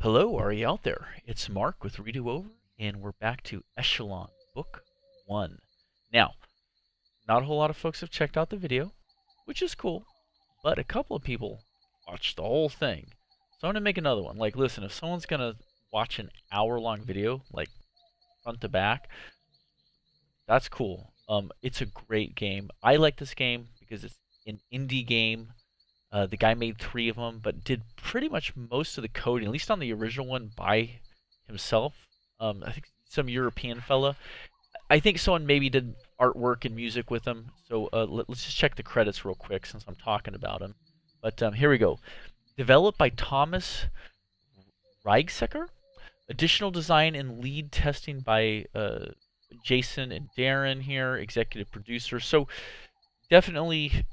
Hello, are you out there? It's Mark with Redo Over, and we're back to Eschalon Book 1. Now, not a whole lot of folks have checked out the video, which is cool, but a couple of people watched the whole thing. So I'm going to make another one. Like, listen, if someone's going to watch an hour-long video, like front to back, that's cool. It's a great game. I like this game because it's an indie game. The guy made 3 of them, but did pretty much most of the coding, at least on the original one, by himself. I think some European fella. I think someone maybe did artwork and music with him. So let's just check the credits real quick since I'm talking about him. But here we go. Developed by Thomas Reigsecker. Additional design and lead testing by Jason and Darren here, executive producer. So definitely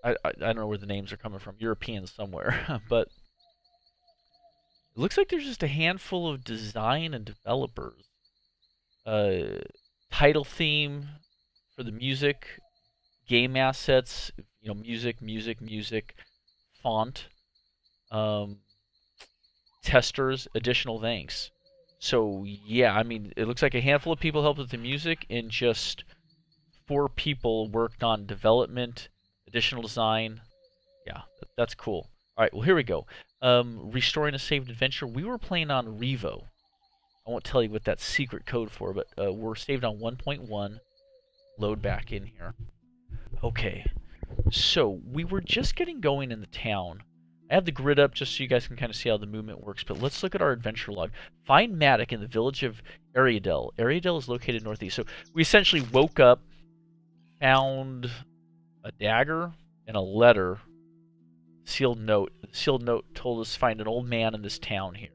I don't know where the names are coming from, European somewhere, but it looks like there's just a handful of design and developers. Title theme for the music, game assets, music, font, testers, additional thanks. So yeah, I mean, it looks like a handful of people helped with the music, and just 4 people worked on development. Additional design. Yeah, that's cool. Alright, well, here we go. Restoring a saved adventure. We were playing on Revo. I won't tell you what that secret code for, but we're saved on 1.1. Load back in here. Okay, so we were just getting going in the town. I have the grid up just so you guys can kind of see how the movement works, but let's look at our adventure log. Find Maddock in the village of Ariadel. Ariadel is located northeast. So we essentially woke up, found a dagger and a letter, sealed note. The sealed note told us to find an old man in this town here.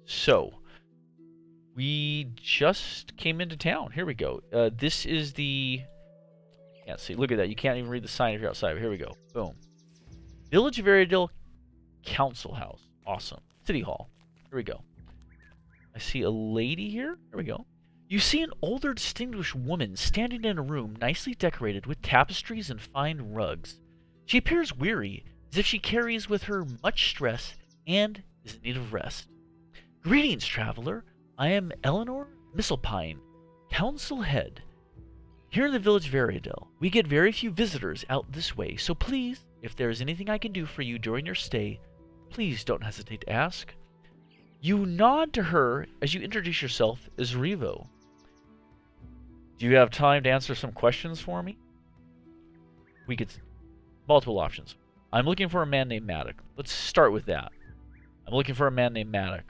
So we just came into town. Here we go. This is the, can't see. Look at that. You can't even read the sign if you're outside. Here we go. Boom. Village of Ariadel Council House. Awesome. City Hall. Here we go. I see a lady here. Here we go. You see an older, distinguished woman standing in a room nicely decorated with tapestries and fine rugs. She appears weary, as if she carries with her much stress and is in need of rest. Greetings, traveler. I am Eleanor Misselpine, council head. Here in the village of Ariadel, we get very few visitors out this way, so please, if there is anything I can do for you during your stay, please don't hesitate to ask. You nod to her as you introduce yourself as Revo. Do you have time to answer some questions for me? We get multiple options. I'm looking for a man named Maddock. Let's start with that. I'm looking for a man named Maddock.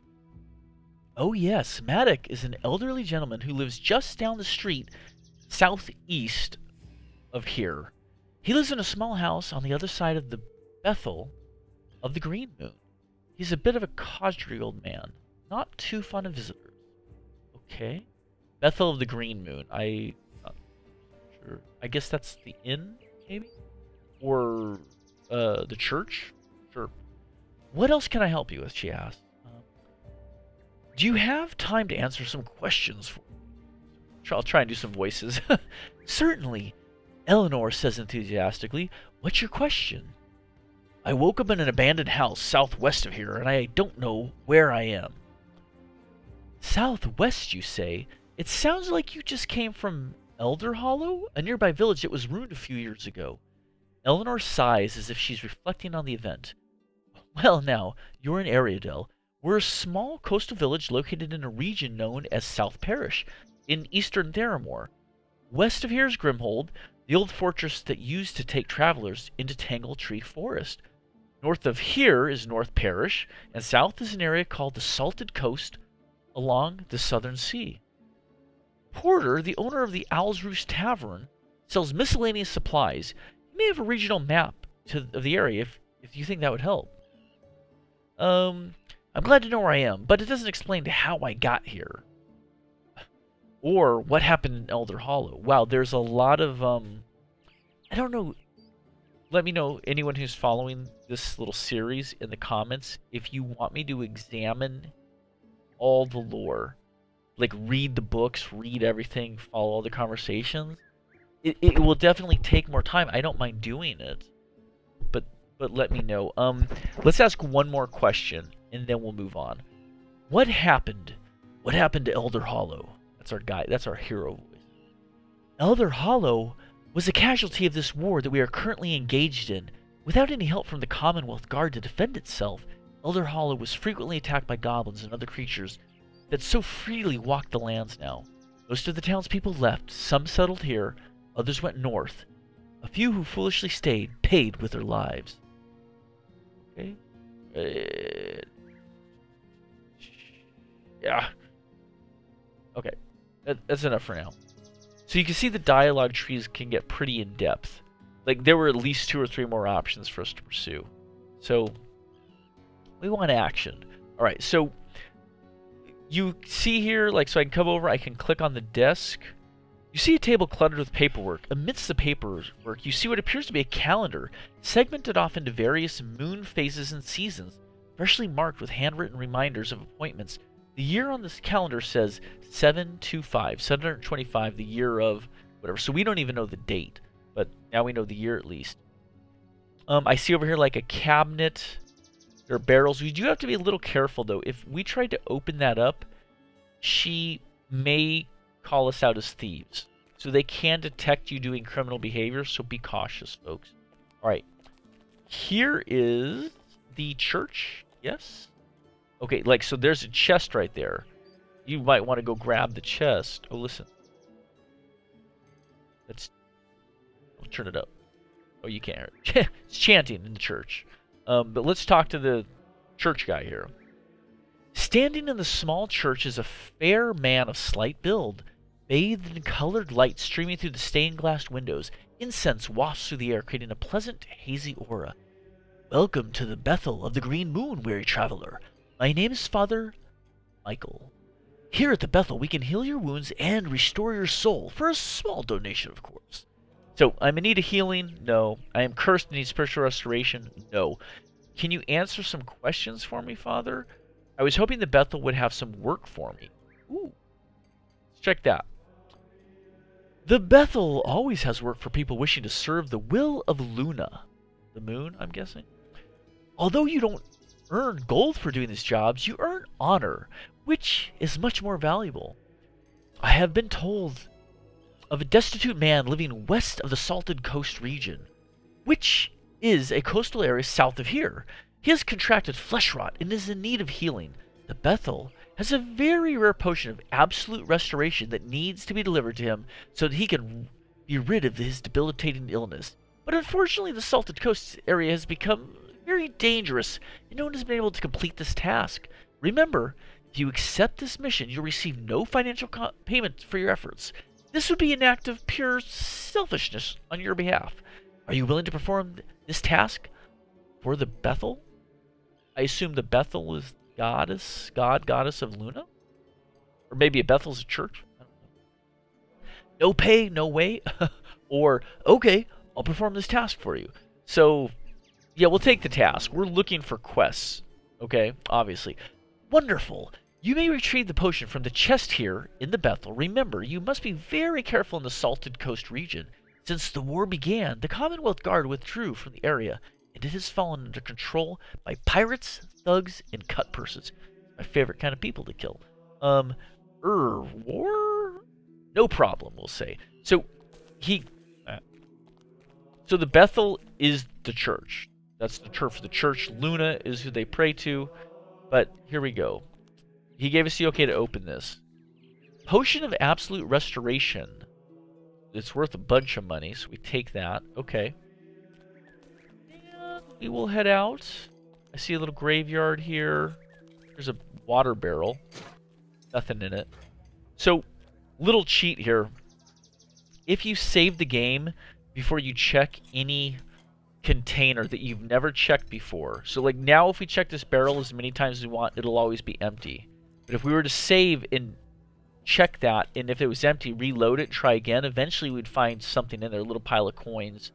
Oh yes, Maddock is an elderly gentleman who lives just down the street southeast of here. He lives in a small house on the other side of the Bethel of the Green Moon. He's a bit of a codgerly old man, not too fond of visitors. Okay. Bethel of the Green Moon. I'm not sure. I guess that's the inn, maybe? Or the church? Sure. What else can I help you with, she asked. Do you have time to answer some questions for me? Sure, I'll try and do some voices. Certainly, Eleanor says enthusiastically. What's your question? I woke up in an abandoned house southwest of here, and I don't know where I am. Southwest, you say? It sounds like you just came from Elder Hollow, a nearby village that was ruined a few years ago. Eleanor sighs as if she's reflecting on the event. Well now, you're in Ariadel. We're a small coastal village located in a region known as South Parish, in eastern Theramore. West of here is Grimhold, the old fortress that used to take travelers into Tangle Tree Forest. North of here is North Parish, and south is an area called the Salted Coast along the Southern Sea. Porter, the owner of the Owl's Roost Tavern, sells miscellaneous supplies. You may have a regional map of the area if you think that would help. I'm glad to know where I am, but it doesn't explain how I got here. Or what happened in Elder Hollow. Wow, there's a lot of, I don't know. Let me know, anyone who's following this little series, in the comments, if you want me to examine all the lore. Like, read the books, read everything, follow all the conversations. It will definitely take more time. I don't mind doing it. But let me know. Let's ask one more question, and then we'll move on. What happened? What happened to Elder Hollow? That's our guy. That's our hero voice. Elder Hollow was a casualty of this war that we are currently engaged in. Without any help from the Commonwealth Guard to defend itself, Elder Hollow was frequently attacked by goblins and other creatures that so freely walk the lands now. Most of the townspeople left. Some settled here. Others went north. A few who foolishly stayed paid with their lives. Okay. Yeah. Okay. That's enough for now. So you can see the dialogue trees can get pretty in-depth. Like, there were at least 2 or 3 more options for us to pursue. So, we want action. Alright, so you see here, like, so I can come over, I can click on the desk. You see a table cluttered with paperwork. Amidst the paperwork, you see what appears to be a calendar, segmented off into various moon phases and seasons, freshly marked with handwritten reminders of appointments. The year on this calendar says 725, the year of whatever. So we don't even know the date, but now we know the year at least. I see over here like a cabinet. There are barrels. We do have to be a little careful, though. If we tried to open that up, she may call us out as thieves. So they can detect you doing criminal behavior, so be cautious, folks. All right. Here is the church. Yes? Okay, like, so there's a chest right there. You might want to go grab the chest. Oh, listen. I'll turn it up. Oh, you can't hear it. It's chanting in the church. But let's talk to the church guy here. Standing in the small church is a fair man of slight build, bathed in colored light streaming through the stained glass windows. Incense wafts through the air, creating a pleasant, hazy aura. Welcome to the Bethel of the Green Moon, weary traveler. My name is Father Michael. Here at the Bethel, we can heal your wounds and restore your soul, for a small donation, of course. So, I'm in need of healing? No. I am cursed and need spiritual restoration? No. Can you answer some questions for me, Father? I was hoping the Bethel would have some work for me. Ooh. Let's check that. The Bethel always has work for people wishing to serve the will of Luna. The moon, I'm guessing? Although you don't earn gold for doing these jobs, you earn honor, which is much more valuable. I have been told of a destitute man living west of the Salted Coast region, which is a coastal area south of here. He has contracted flesh rot and is in need of healing. The Bethel has a very rare potion of absolute restoration that needs to be delivered to him so that he can be rid of his debilitating illness. But unfortunately, the Salted Coast area has become very dangerous, and no one has been able to complete this task. Remember, if you accept this mission, you'll receive no financial payment for your efforts. This would be an act of pure selfishness on your behalf. Are you willing to perform this task for the Bethel? I assume the Bethel is goddess of Luna? Or maybe a Bethel's a church? I don't know. No pay, no way? Or, okay, I'll perform this task for you. So, yeah, we'll take the task. We're looking for quests. Okay, obviously. Wonderful. You may retrieve the potion from the chest here in the Bethel. Remember, you must be very careful in the Salted Coast region. Since the war began, the Commonwealth Guard withdrew from the area, and it has fallen under control by pirates, thugs, and cut purses. My favorite kind of people to kill. War? No problem, we'll say. So, so the Bethel is the church. That's the church for the church. Luna is who they pray to. But here we go. He gave us the okay to open this. Potion of Absolute Restoration. It's worth a bunch of money, so we take that. Okay. And we will head out. I see a little graveyard here. There's a water barrel. Nothing in it. So, little cheat here. If you save the game before you check any container that you've never checked before. So like now if we check this barrel as many times as we want, it'll always be empty. But if we were to save and check that, and if it was empty, reload it, try again, eventually we'd find something in there, a little pile of coins.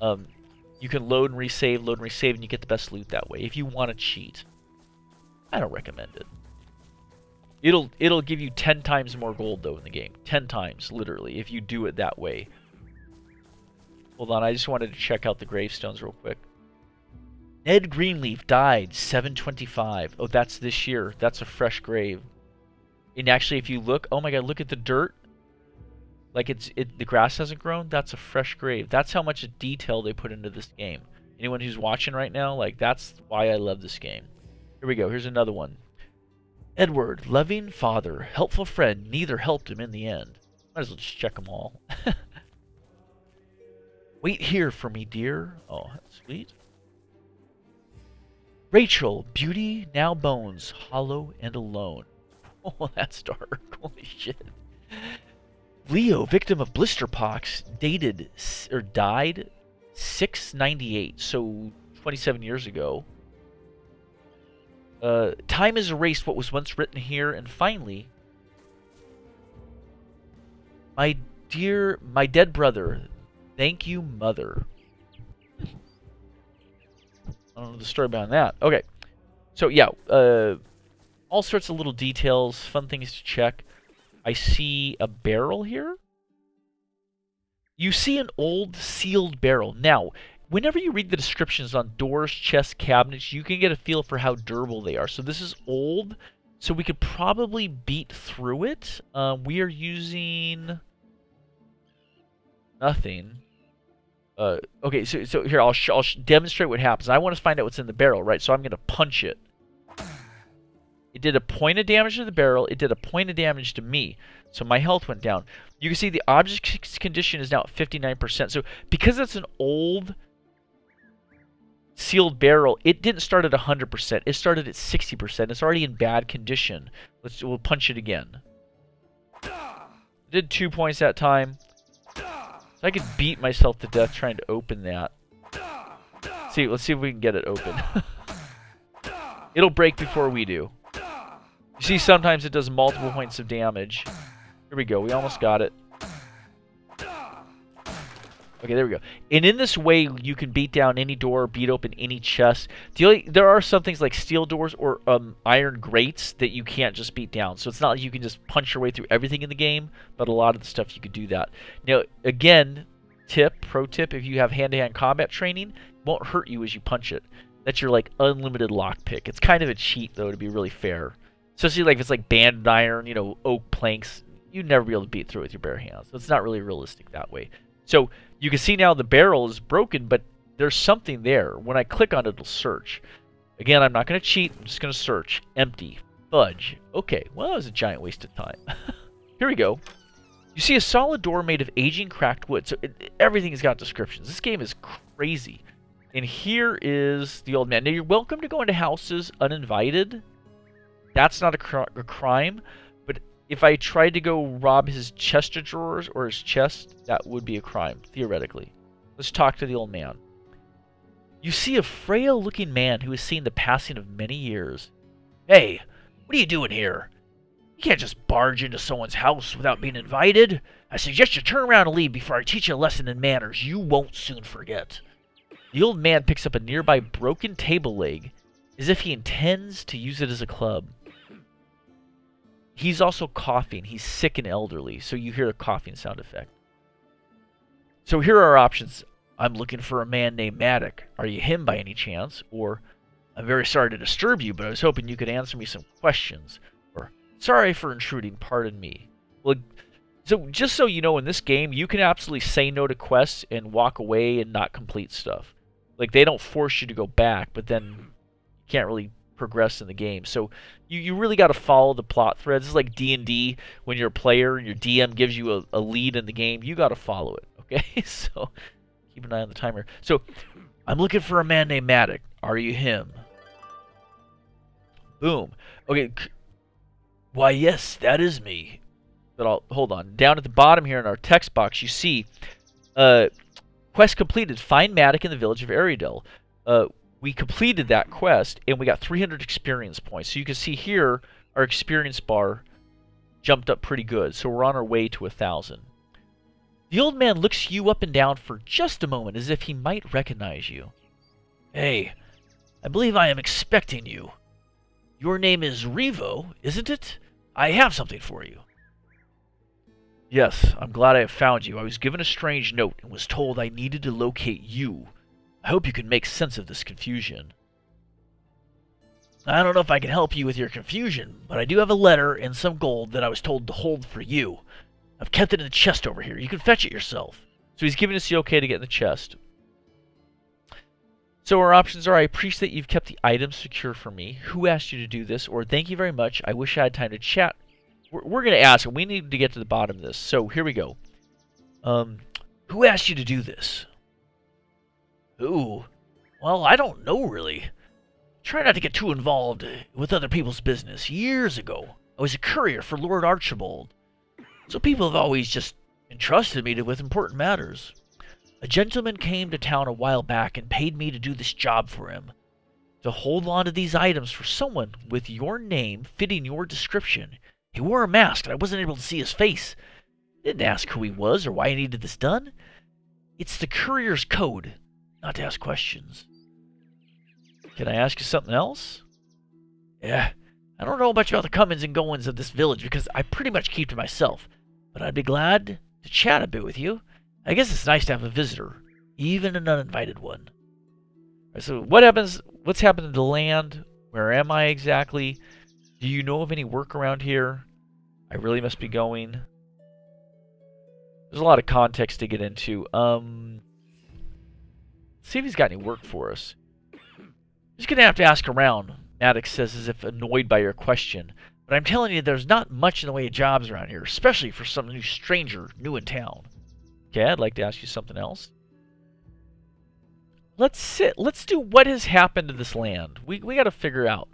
You can load and resave, and you get the best loot that way. If you want to cheat. I don't recommend it. It'll give you 10 times more gold though in the game. 10 times, literally, if you do it that way. Hold on, I just wanted to check out the gravestones real quick. Ned Greenleaf died 725. Oh, that's this year. That's a fresh grave. And actually, if you look, oh my god, look at the dirt. Like the grass hasn't grown. That's a fresh grave. That's how much detail they put into this game. Anyone who's watching right now, like that's why I love this game. Here we go. Here's another one. Edward, loving father, helpful friend, neither helped him in the end. Might as well just check them all. Wait here for me, dear. Oh, that's sweet. Rachel, beauty, now bones, hollow and alone. Oh, that's dark. Holy shit. Leo, victim of blister pox, died 698, so 27 years ago. Time has erased what was once written here, and finally, my dead brother, thank you, mother. I don't know the story behind that. Okay, so yeah, all sorts of little details, fun things to check. I see a barrel here. You see an old sealed barrel. Now, whenever you read the descriptions on doors, chests, cabinets, you can get a feel for how durable they are. So this is old, so we could probably beat through it. We are using nothing. Okay, so here, I'll demonstrate what happens. I want to find out what's in the barrel, right? So I'm going to punch it. It did a point of damage to the barrel. It did a point of damage to me. So my health went down. You can see the object's condition is now at 59%. So because it's an old sealed barrel, it didn't start at 100%. It started at 60%. It's already in bad condition. We'll punch it again. Did 2 points that time. So I could beat myself to death trying to open that. See, let's see if we can get it open. It'll break before we do. You see, sometimes it does multiple points of damage. Here we go. We almost got it. Okay, there we go. And in this way, you can beat down any door, beat open any chest. There are some things like steel doors or iron grates that you can't just beat down. So it's not like you can just punch your way through everything in the game, but a lot of the stuff you could do that. Now, again, pro tip, if you have hand-to-hand combat training, it won't hurt you as you punch it. That's your like unlimited lockpick. It's kind of a cheat, though, to be really fair. Especially like if it's like banded iron, you know, oak planks, you'd never be able to beat through it with your bare hands. So it's not really realistic that way. So you can see now the barrel is broken, but there's something there. When I click on it, it'll search. Again, I'm not going to cheat. I'm just going to search. Empty. Fudge. Okay, well, that was a giant waste of time. Here we go. You see a solid door made of aging cracked wood. So everything has got descriptions. This game is crazy. And here is the old man. Now, you're welcome to go into houses uninvited. That's not a crime, but if I tried to go rob his chest of drawers or his chest, that would be a crime, theoretically. Let's talk to the old man. You see a frail-looking man who has seen the passing of many years. Hey, what are you doing here? You can't just barge into someone's house without being invited. I suggest you turn around and leave before I teach you a lesson in manners you won't soon forget. The old man picks up a nearby broken table leg, as if he intends to use it as a club. He's also coughing. He's sick and elderly, so you hear a coughing sound effect. So here are our options. I'm looking for a man named Maddock. Are you him by any chance? Or, I'm very sorry to disturb you, but I was hoping you could answer me some questions. Or, sorry for intruding, pardon me. Well, so just so you know, in this game, you can absolutely say no to quests and walk away and not complete stuff. Like, they don't force you to go back, but then you can't really progress in the game. So you really got to follow the plot threads. This is like D&D when you're a player and your DM gives you a lead in the game. You got to follow it, okay? So keep an eye on the timer. So I'm looking for a man named Maddock. Are you him? Boom. Okay. Why, yes, that is me. But hold on. Down at the bottom here in our text box, you see quest completed. Find Maddock in the village of Aridel. We completed that quest, and we got 300 experience points. So you can see here, our experience bar jumped up pretty good. So we're on our way to 1,000. The old man looks you up and down for just a moment, as if he might recognize you. Hey, I believe I am expecting you. Your name is Revo, isn't it? I have something for you. Yes, I'm glad I have found you. I was given a strange note and was told I needed to locate you. I hope you can make sense of this confusion. I don't know if I can help you with your confusion, but I do have a letter and some gold that I was told to hold for you. I've kept it in the chest over here. You can fetch it yourself. So he's giving us the okay to get in the chest. So our options are, I appreciate that you've kept the items secure for me. Who asked you to do this? Or thank you very much. I wish I had time to chat. We're going to ask, and we need to get to the bottom of this. So here we go. Who asked you to do this? Who? Well, I don't know, really. Try not to get too involved with other people's business. Years ago, I was a courier for Lord Archibald, so people have always just entrusted me with important matters. A gentleman came to town a while back and paid me to do this job for him, to hold on to these items for someone with your name fitting your description. He wore a mask, and I wasn't able to see his face. Didn't ask who he was or why he needed this done. It's the courier's code, not to ask questions. Can I ask you something else? Yeah, I don't know much about the comings and goings of this village because I pretty much keep to myself, but I'd be glad to chat a bit with you. I guess it's nice to have a visitor, even an uninvited one. Right, so what's happened to the land? Where am I exactly? Do you know of any work around here? I really must be going. There's a lot of context to get into. Let's see if he's got any work for us. Just gonna have to ask around, Maddox says as if annoyed by your question. But I'm telling you, there's not much in the way of jobs around here, especially for some new stranger new in town. Okay, I'd like to ask you something else. Let's do what has happened to this land. We gotta figure out.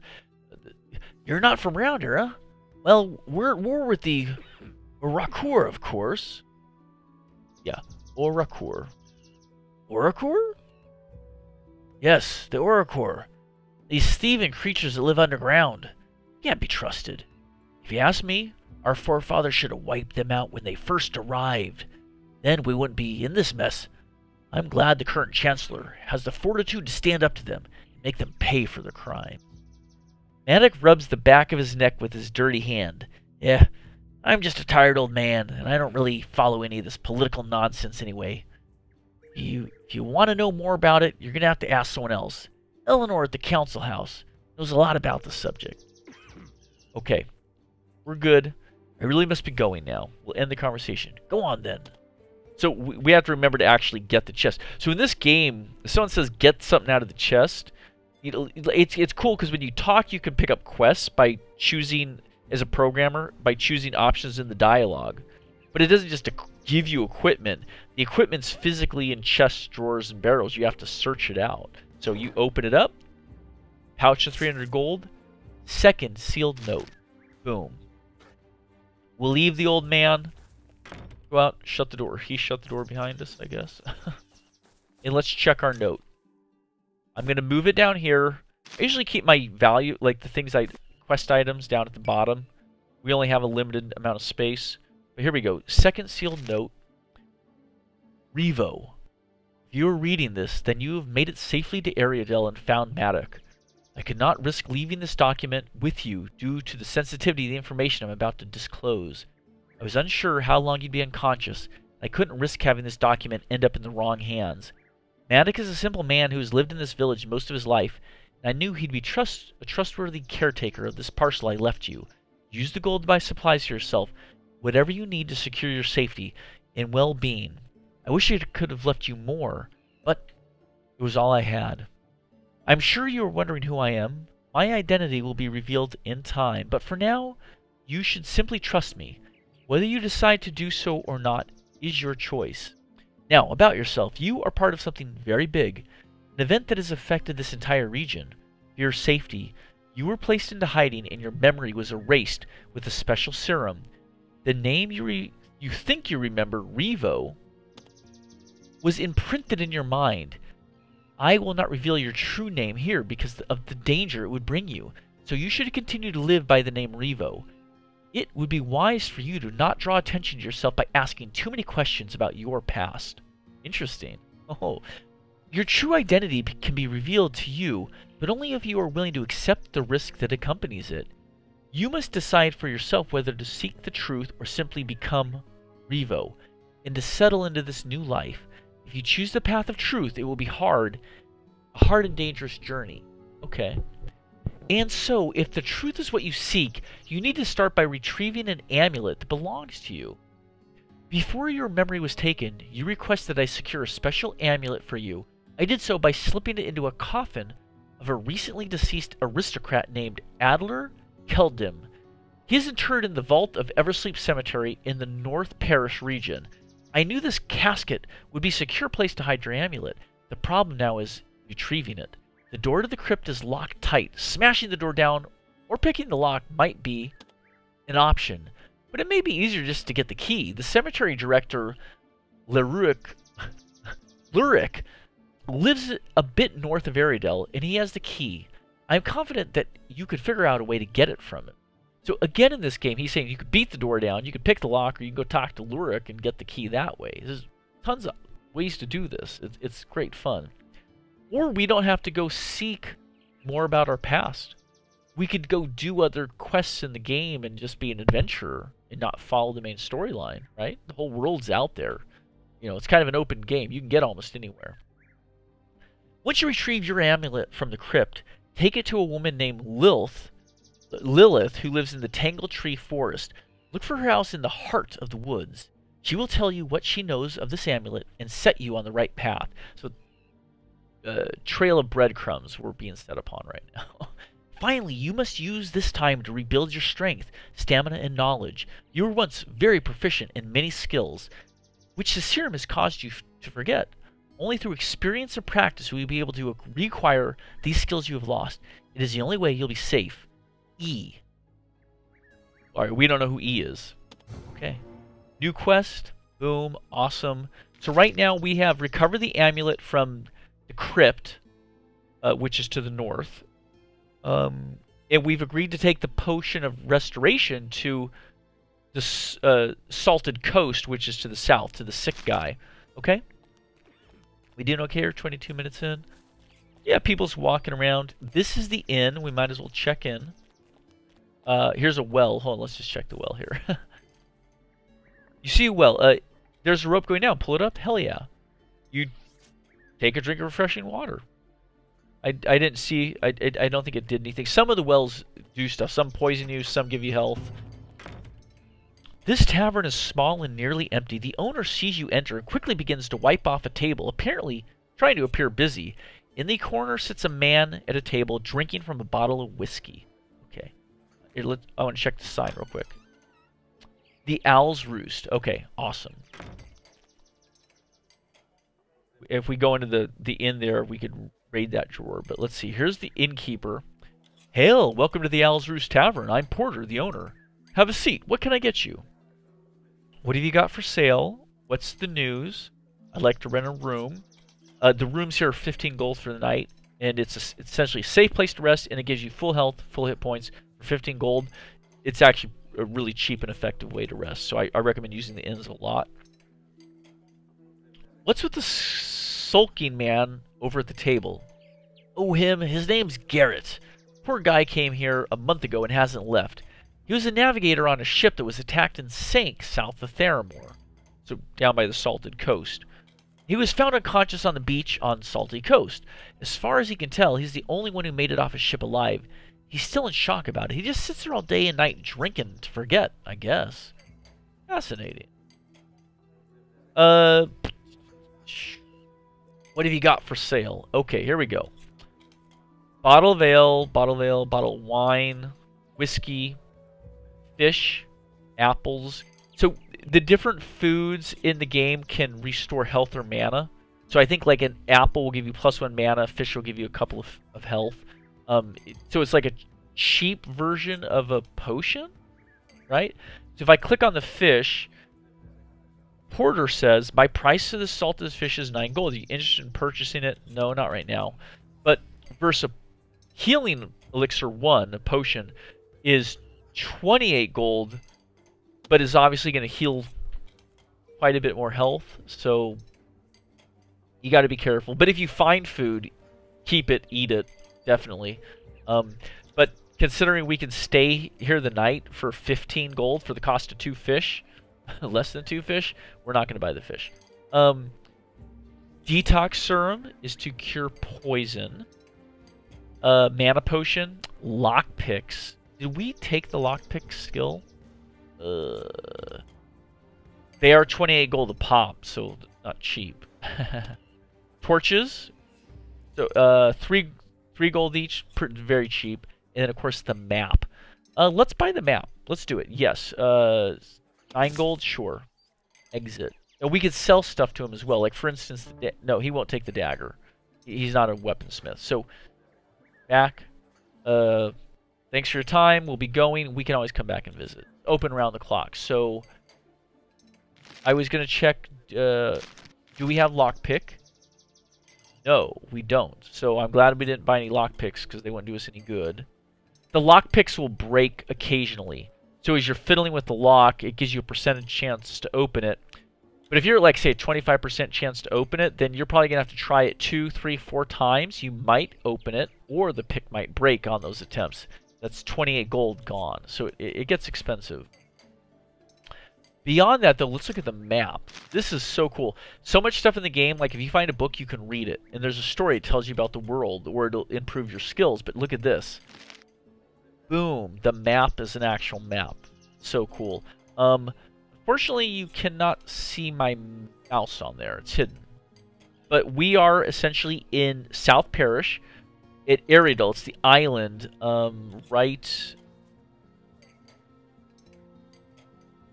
You're not from around here, huh? Well, we're with the Orakur, of course. Yeah, Orakur. Orakur? Yes, the Orakur. These thieving creatures that live underground. Can't be trusted. If you ask me, our forefathers should have wiped them out when they first arrived. Then we wouldn't be in this mess. I'm glad the current chancellor has the fortitude to stand up to them and make them pay for their crime. Maddox rubs the back of his neck with his dirty hand. Yeah, I'm just a tired old man, and I don't really follow any of this political nonsense anyway. If you want to know more about it, you're going to have to ask someone else. Eleanor at the council house knows a lot about the subject. Okay, we're good. I really must be going now. We'll end the conversation. Go on, then. So we have to remember to actually get the chest. So in this game, if someone says get something out of the chest, it's cool because when you talk, you can pick up quests by choosing, as a programmer, by choosing options in the dialogue. But it doesn't just give you equipment. The equipment's physically in chests, drawers, and barrels. You have to search it out. So you open it up, pouch of 300 gold, second sealed note. Boom. We'll leave the old man. Go out, shut the door. He shut the door behind us, I guess. And let's check our note. I'm going to move it down here. I usually keep my value, like the things quest items, down at the bottom. We only have a limited amount of space. But here we go. Second sealed note. Revo. If you are reading this, then you have made it safely to Ariadel and found Maddox. I could not risk leaving this document with you due to the sensitivity of the information I'm about to disclose. I was unsure how long you'd be unconscious. I couldn't risk having this document end up in the wrong hands. Maddox is a simple man who has lived in this village most of his life, and I knew he'd be a trustworthy caretaker of this parcel I left you. Use the gold to buy supplies for yourself, whatever you need to secure your safety and well-being. I wish I could have left you more, but it was all I had. I'm sure you are wondering who I am. My identity will be revealed in time, but for now, you should simply trust me. Whether you decide to do so or not is your choice. Now, about yourself, you are part of something very big, an event that has affected this entire region. For your safety, you were placed into hiding and your memory was erased with a special serum. The name you think you remember, Revo, was imprinted in your mind. I will not reveal your true name here because of the danger it would bring you, so you should continue to live by the name Revo. It would be wise for you to not draw attention to yourself by asking too many questions about your past. Interesting. Oh, your true identity can be revealed to you, but only if you are willing to accept the risk that accompanies it. You must decide for yourself whether to seek the truth or simply become Revo, and to settle into this new life. If you choose the path of truth, it will be a hard and dangerous journey. Okay. And so, if the truth is what you seek, you need to start by retrieving an amulet that belongs to you. Before your memory was taken, you requested I secure a special amulet for you. I did so by slipping it into a coffin of a recently deceased aristocrat named Adler Keldim. He is interred in the vault of Eversleep Cemetery in the North Parish region. I knew this casket would be a secure place to hide your amulet. The problem now is retrieving it. The door to the crypt is locked tight. Smashing the door down or picking the lock might be an option, but it may be easier just to get the key. The cemetery director, Luric, lives a bit north of Aridel, and he has the key. I'm confident that you could figure out a way to get it from him. So again in this game, he's saying you could beat the door down, you could pick the lock, or you can go talk to Luric and get the key that way. There's tons of ways to do this. It's great fun. Or we don't have to go seek more about our past. We could go do other quests in the game and just be an adventurer and not follow the main storyline, right? The whole world's out there. You know, it's kind of an open game. You can get almost anywhere. Once you retrieve your amulet from the crypt, take it to a woman named Lilith, who lives in the Tangle Tree Forest. Look for her house in the heart of the woods. She will tell you what she knows of this amulet and set you on the right path. So, trail of breadcrumbs we're being set upon right now. Finally, you must use this time to rebuild your strength, stamina, and knowledge. You were once very proficient in many skills, which the serum has caused you to forget. Only through experience and practice will you be able to reacquire these skills you have lost. It is the only way you'll be safe. E. Alright, we don't know who E is. Okay. New quest. Boom. Awesome. So right now we have recovered the amulet from the crypt, which is to the north. And we've agreed to take the potion of restoration to the salted coast, which is to the south, to the sick guy. Okay? We doing okay here? 22 minutes in? Yeah, people's walking around. This is the inn. We might as well check in. Here's a well. Hold on, let's just check the well here. You see a well. There's a rope going down. Pull it up. Hell yeah. You take a drink of refreshing water. I didn't see. I don't think it did anything. Some of the wells do stuff. Some poison you. Some give you health. This tavern is small and nearly empty. The owner sees you enter and quickly begins to wipe off a table, apparently trying to appear busy. In the corner sits a man at a table drinking from a bottle of whiskey. Okay. Here, I want to check the sign real quick. The Owl's Roost. Okay, awesome. If we go into the inn there, we could raid that drawer. But let's see. Here's the innkeeper. Hail! Welcome to the Owl's Roost Tavern. I'm Porter, the owner. Have a seat. What can I get you? What have you got for sale? What's the news? I'd like to rent a room. The rooms here are 15 gold for the night, and it's essentially a safe place to rest, and it gives you full health, full hit points for 15 gold. It's actually a really cheap and effective way to rest, so I recommend using the inns a lot. What's with the sulking man over at the table? Oh, him. His name's Garrett. Poor guy came here a month ago and hasn't left. He was a navigator on a ship that was attacked and sank south of Theramore, so down by the Salted Coast. He was found unconscious on the beach on Salty Coast. As far as he can tell, he's the only one who made it off his ship alive. He's still in shock about it. He just sits there all day and night drinking to forget, I guess. Fascinating. What have you got for sale? Okay, here we go. Bottle of ale, bottle of wine, whiskey, fish, apples. So the different foods in the game can restore health or mana. So I think like an apple will give you +1 mana, fish will give you a couple of health. So it's like a cheap version of a potion, right? So if I click on the fish, Porter says, my price for the salted fish is 9 gold. Are you interested in purchasing it? No, not right now. But versus healing elixir 1, a potion, is 28 gold, but is obviously going to heal quite a bit more health, so you got to be careful. But if you find food, keep it, eat it, definitely. But considering we can stay here the night for 15 gold for the cost of 2 fish, less than 2 fish, we're not going to buy the fish. Detox serum is to cure poison. Mana potion, lockpicks. Did we take the lockpick skill? They are 28 gold a pop, so not cheap. Torches, so three gold each, very cheap. And then of course the map. Let's buy the map. Let's do it. Yes. 9 gold, sure. Exit. And we could sell stuff to him as well. Like for instance, no, he won't take the dagger. He's not a weaponsmith. So back. Thanks for your time. We'll be going. We can always come back and visit. Open around the clock. So I was gonna check. Do we have lockpick? No, we don't. So I'm glad we didn't buy any lockpicks because they wouldn't do us any good. The lockpicks will break occasionally. So as you're fiddling with the lock, it gives you a percentage chance to open it. But if you're like, say, a 25% chance to open it, then you're probably going to have to try it 2, 3, 4 times. You might open it, or the pick might break on those attempts. That's 28 gold gone. So it gets expensive. Beyond that, though, let's look at the map. This is so cool. So much stuff in the game, like if you find a book, you can read it. And there's a story that tells you about the world, or it'll improve your skills. But look at this. Boom. The map is an actual map. So cool. Unfortunately, you cannot see my mouse on there. It's hidden. But we are essentially in South Parish at Eridel. It's the island right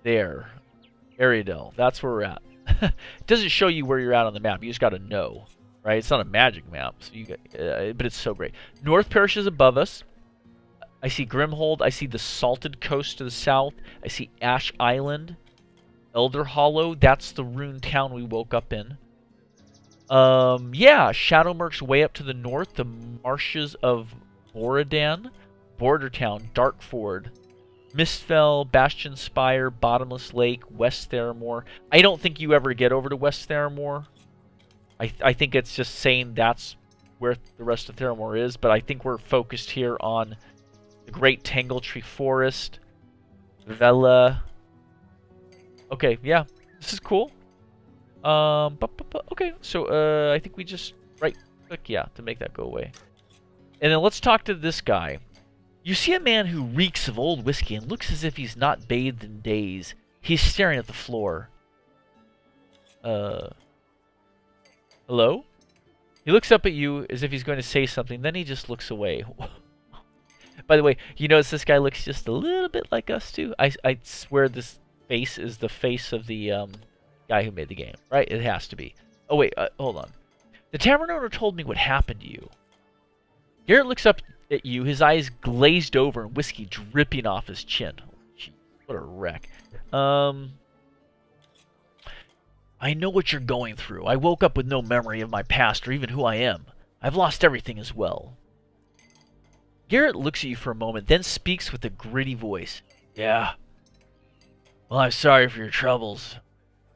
there. Eridel. That's where we're at. It doesn't show you where you're at on the map. You just got to know. Right? It's not a magic map. So you got, but it's so great. North Parish is above us. I see Grimhold. I see the Salted Coast to the south. I see Ash Island. Elder Hollow. That's the rune town we woke up in. Yeah, Shadowmerk's way up to the north. The marshes of Borodan. Border Town. Darkford. Mistfell. Bastion Spire. Bottomless Lake. West Theramore. I don't think you ever get over to West Theramore. I think it's just saying that's where the rest of Theramore is. But I think we're focused here on the Great Tangletree Forest. Vela. Okay, yeah. This is cool. Okay, so I think we just right-click, yeah, to make that go away. And then let's talk to this guy. You see a man who reeks of old whiskey and looks as if he's not bathed in days. He's staring at the floor. Hello? He looks up at you as if he's going to say something, then he just looks away. By the way, you notice this guy looks just a little bit like us too? I swear this face is the face of the guy who made the game, right? It has to be. Oh wait, hold on. The tavern owner told me what happened to you. Garrett looks up at you, his eyes glazed over and whiskey dripping off his chin. Jeez, what a wreck. I know what you're going through. I woke up with no memory of my past or even who I am. I've lost everything as well. Garrett looks at you for a moment, then speaks with a gritty voice. Yeah. Well, I'm sorry for your troubles.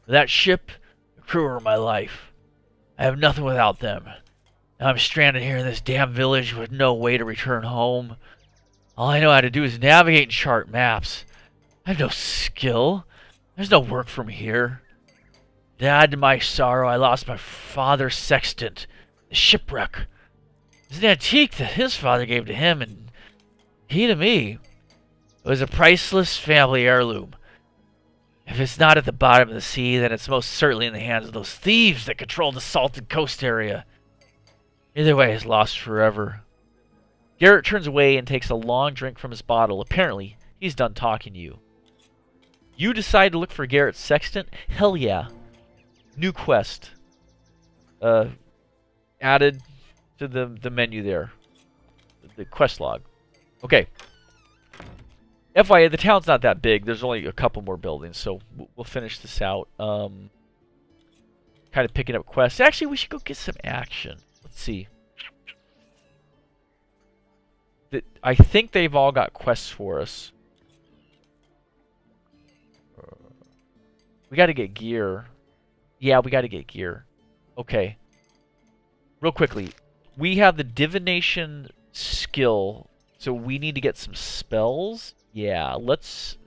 That ship, the crew are my life. I have nothing without them. Now I'm stranded here in this damn village with no way to return home. All I know how to do is navigate and chart maps. I have no skill. There's no work for me here. To add to my sorrow, I lost my father Sextant, the shipwreck. It's an antique that his father gave to him and he to me. It was a priceless family heirloom. If it's not at the bottom of the sea, then it's most certainly in the hands of those thieves that control the Salted Coast area. Either way, it's lost forever. Garrett turns away and takes a long drink from his bottle. Apparently, he's done talking to you. You decide to look for Garrett's sextant? Hell yeah. New quest. Added to the menu there. The quest log. Okay. FYI, the town's not that big. There's only a couple more buildings, so we'll finish this out. Kind of picking up quests. Actually, we should go get some action. Let's see. I think they've all got quests for us. We got to get gear. Yeah, we got to get gear. Okay. Real quickly. We have the divination skill, so we need to get some spells. Yeah, let's...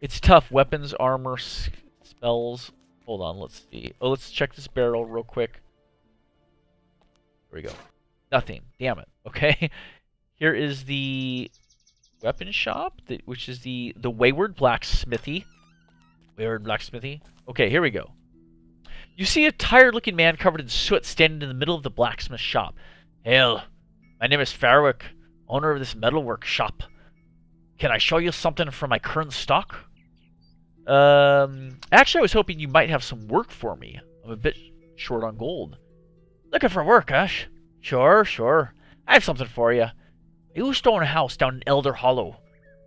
it's tough. Weapons, armor, spells. Hold on, let's see. Oh, let's check this barrel real quick. There we go. Nothing. Damn it. Okay. Here is the weapon shop, which is the Wayward Blacksmithy. Wayward Blacksmithy. Okay, here we go. You see a tired-looking man covered in soot standing in the middle of the blacksmith shop. Hail, my name is Farwick, owner of this metalwork shop. Can I show you something from my current stock? Actually, I was hoping you might have some work for me. I'm a bit short on gold. Looking for work, Ash? Sure. I have something for you. I used to own a house down in Elder Hollow.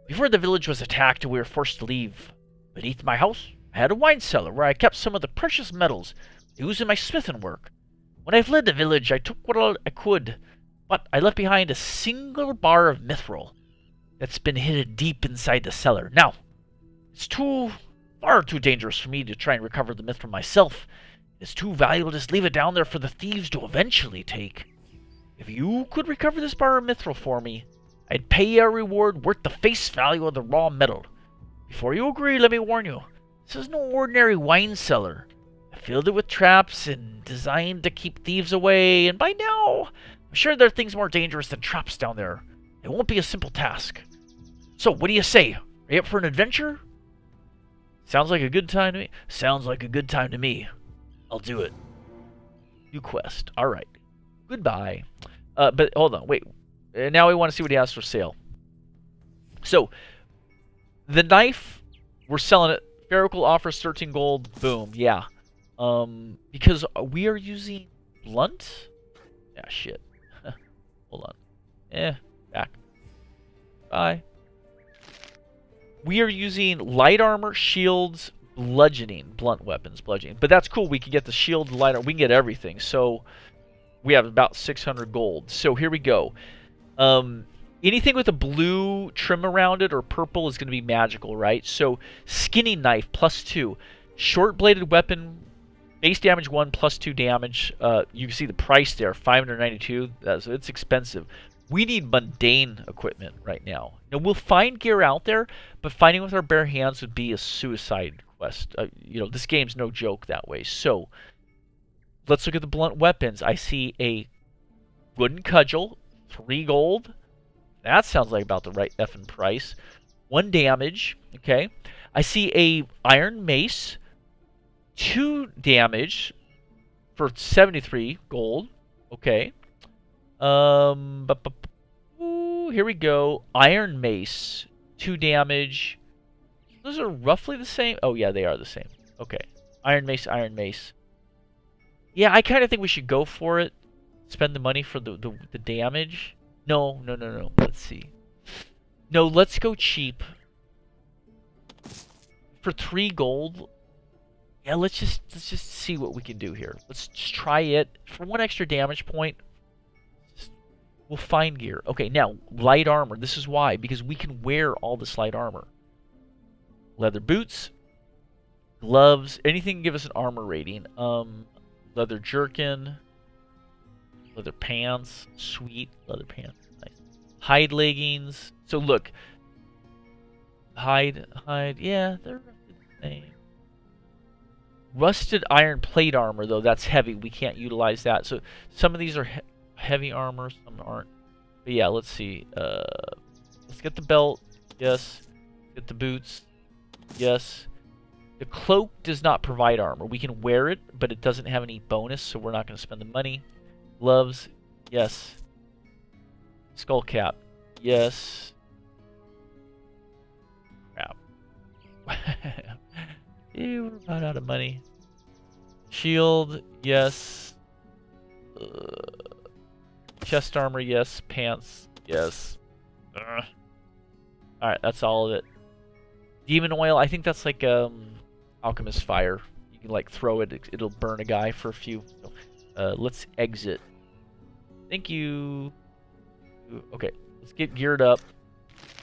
Before the village was attacked and we were forced to leave. Beneath my house, I had a wine cellar where I kept some of the precious metals used in my smithing work. When I fled the village, I took what I could, but I left behind a single bar of mithril that's been hidden deep inside the cellar. Now, it's far too dangerous for me to try and recover the mithril myself. It's too valuable to just leave it down there for the thieves to eventually take. If you could recover this bar of mithril for me, I'd pay you a reward worth the face value of the raw metal. Before you agree, let me warn you, this is no ordinary wine cellar. I filled it with traps and designed to keep thieves away, and by now, I'm sure there are things more dangerous than traps down there. It won't be a simple task. So, what do you say? Are you up for an adventure? Sounds like a good time to me. Sounds like a good time to me. I'll do it. New quest. Alright. Goodbye. But hold on, wait. Now we want to see what he has for sale. So, the knife, we're selling it. Farwick offers 13 gold. Boom. Yeah. Because we are using blunt? Yeah, shit. Hold on. Back. Bye. We are using light armor, shields, bludgeoning, blunt weapons, bludgeoning. But that's cool. We can get the shield, light armor. We can get everything. So we have about 600 gold. So here we go. Anything with a blue trim around it or purple is going to be magical, right? So skinning knife, +2. Short-bladed weapon, base damage 1, +2 damage. You can see the price there, 592. It's expensive. We need mundane equipment right now. Now, we'll find gear out there, but finding with our bare hands would be a suicide quest. This game's no joke that way. So, let's look at the blunt weapons. I see a wooden cudgel, 3 gold. That sounds like about the right effing price. 1 damage, okay. I see a iron mace, 2 damage for 73 gold, okay. Here we go. Iron mace, 2 damage. Those are roughly the same. Oh yeah, they are the same. Okay. Iron mace, iron mace. Yeah, I kind of think we should go for it. Spend the money for the damage. No. Let's see. No, let's go cheap. For 3 gold. Yeah, let's just see what we can do here. Let's just try it. For 1 extra damage point, we'll find gear. Okay, now, light armor. This is why. Because we can wear all this light armor. Leather boots. Gloves. Anything can give us an armor rating. Leather jerkin. Leather pants. Sweet. Leather pants. Nice. Hide leggings. So look. Hide. Yeah, they're roughly the same. Rusted iron plate armor, though. That's heavy. We can't utilize that. So some of these are heavy armor. Some aren't. But yeah, let's see. Let's get the belt. Yes. Get the boots. Yes. The cloak does not provide armor. We can wear it, but it doesn't have any bonus, so we're not going to spend the money. Gloves. Yes. Skull cap. Yes. Crap. We're about out of money. Shield. Yes. Chest armor. Yes. Pants. Yes. Alright, that's all of it. Demon oil. I think that's like alchemist fire. You can like throw it. It'll burn a guy for a few. So, let's exit. Thank you. Okay, let's get geared up.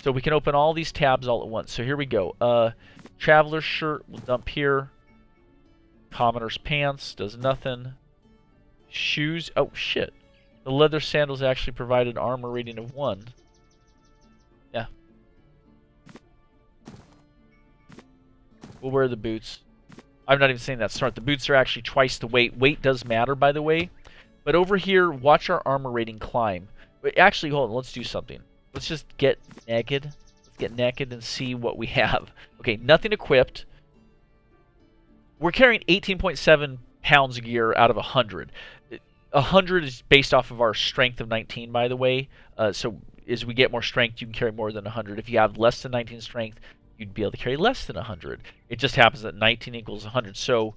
So we can open all these tabs all at once. So here we go. Traveler's shirt, we'll dump here. Commoner's pants, does nothing. Shoes, oh shit. The leather sandals actually provide an armor rating of 1. Yeah. We'll wear the boots. I'm not even saying that smart. The boots are actually twice the weight. Weight does matter, by the way. But over here, watch our armor rating climb. Wait, actually, hold on. Let's do something. Let's just get naked. Let's get naked and see what we have. Okay, nothing equipped. We're carrying 18.7 pounds of gear out of 100. 100 is based off of our strength of 19, by the way. So as we get more strength, you can carry more than 100. If you have less than 19 strength, you'd be able to carry less than 100. It just happens that 19 equals 100. So